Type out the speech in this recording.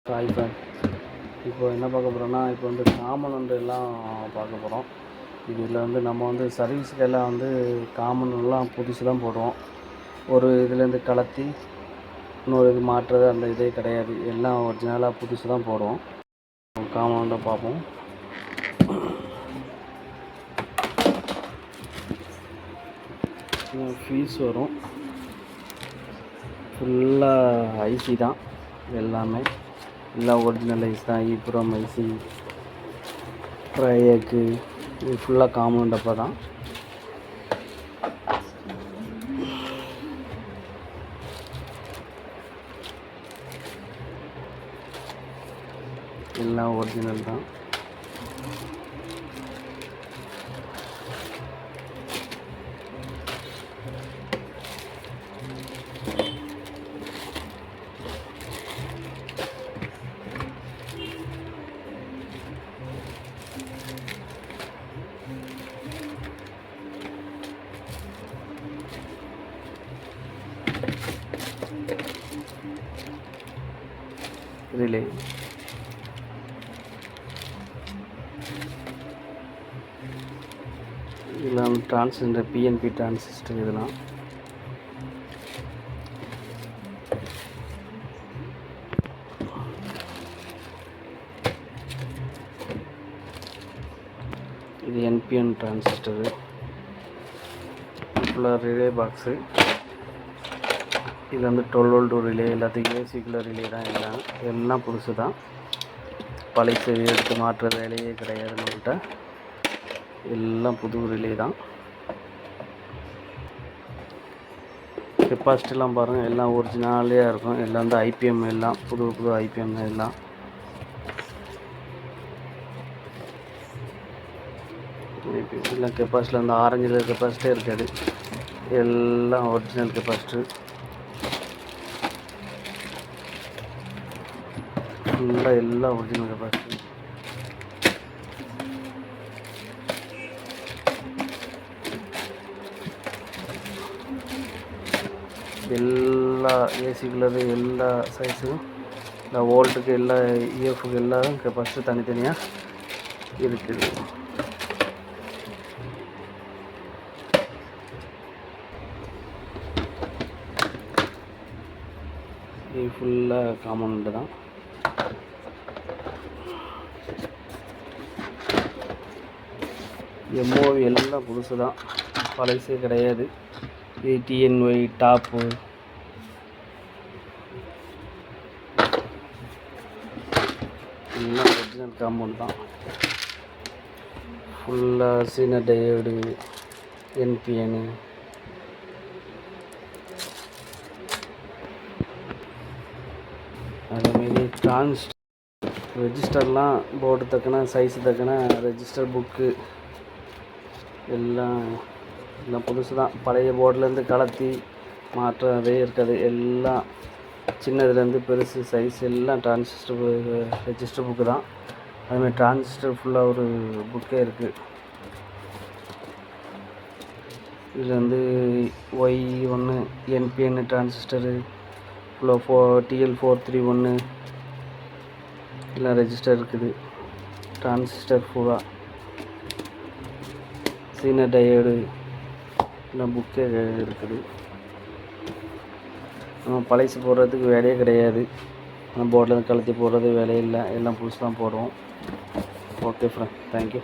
Hi friend, இப்போ என்ன பார்க்க போகிறோன்னா, இப்போ வந்து காமன் எல்லாம் பார்க்க போகிறோம். இதில் வந்து நம்ம வந்து சர்வீஸுக்கெல்லாம் வந்து காமன்லாம் புதுசு தான் போடுவோம். ஒரு இதுலேருந்து கலத்தி இன்னொரு இது மாற்றுறது அந்த இதே கிடையாது. எல்லாம் ஒரிஜினலாக புதுசு தான் போடுவோம். காமன் பார்ப்போம். ஃபீஸ் வரும். ஃபுல்லாக ஐசி தான் எல்லாமே. எல்லாம் ஒரிஜினல் ஐஸ் தான். ஈப்ரோம் ஐசி, ட்ரையக்கு, இது ஃபுல்லாக காமன் டப்பா தான். எல்லாம் ஒரிஜினல் தான். ரிலே இதெல்லாம் டிரான்சிஸ்டர், பிஎன்பி டிரான்சிஸ்டர். இதெல்லாம் இது என்பிஎன் டிரான்சிஸ்டரு. ஃபுல்லாக ரிலே பாக்ஸு. இது வந்து 12 வோல்ட் ரிலே. எல்லாத்துக்கும் ஏசிக்குள்ள ரிலே தான். எல்லாம் புதுசு தான். பழைய எடுத்து மாற்ற வேலையே கிடையாது நம்மகிட்ட. எல்லாம் புது ரிலே தான். கெப்பாசிட்டிலாம் பாருங்கள், எல்லாம் ஒரிஜினாலியாக இருக்கும். எல்லாம் வந்து ஐபிஎம், எல்லாம் புது ஐபிஎம் எல்லாம். எல்லாம் கெப்பாசிட்டியில் வந்து ஆரஞ்சில் கெப்பாசிட்டே இருக்காது. எல்லாம் ஒரிஜினல் கெப்பாசிட்டர். ஃபுல்லாக எல்லாம் ஒரிஜினல் கெப்பாசிட்டி. எல்லா ஏசிக்குள்ளது எல்லா சைஸும், இந்த வோல்ட்டுக்கு எல்லா இஎஃப்க்கு எல்லாம் கெப்பாசிட்டி தனித்தனியாக இருக்குது. இது ஃபுல்லாக காமௌண்ட் தான். எம்ஓவி எல்லாம் புதுசு தான், பழசே கிடையாது. இது டிஎன்ஒய் டாப்பு. எல்லாம் ஒரிஜினல் காம்பவுண்ட் தான். ஃபுல்லாக சீனர் டயோடு, என்பிஎன். அதேமாரி ரெஜிஸ்டர்லாம் போர்டு தக்கன சைஸு தக்கன ரெஜிஸ்டர் புக்கு எல்லாம் புதுசு தான். பழைய போர்டிலேருந்து கலத்தி மாற்றவே இருக்காது. எல்லாம் சின்னதுலேருந்து பெருசு சைஸ் எல்லாம் ரெஜிஸ்டர் புக்கு தான். அதுமாதிரி டிரான்சிஸ்டர் ஃபுல்லாக ஒரு புக்கே இருக்குது. இதில் வந்து Y1 என்பிஎன் டிரான்சிஸ்டரு, ஃபுல்லாக TL431 எல்லாம் ரெஜிஸ்டர் இருக்குது. டிரான்சிஸ்டர் ஃபுல்லாக சீனர் டயோடு எல்லாம் புக்கே இருக்குது. நம்ம பழைசு போடுறதுக்கு வேலையே கிடையாது. நம்ம போர்டில் கலத்தி போடுறது வேலையே இல்லை. எல்லாம் புதுசு தான் போடுவோம். Okay friend, thank you.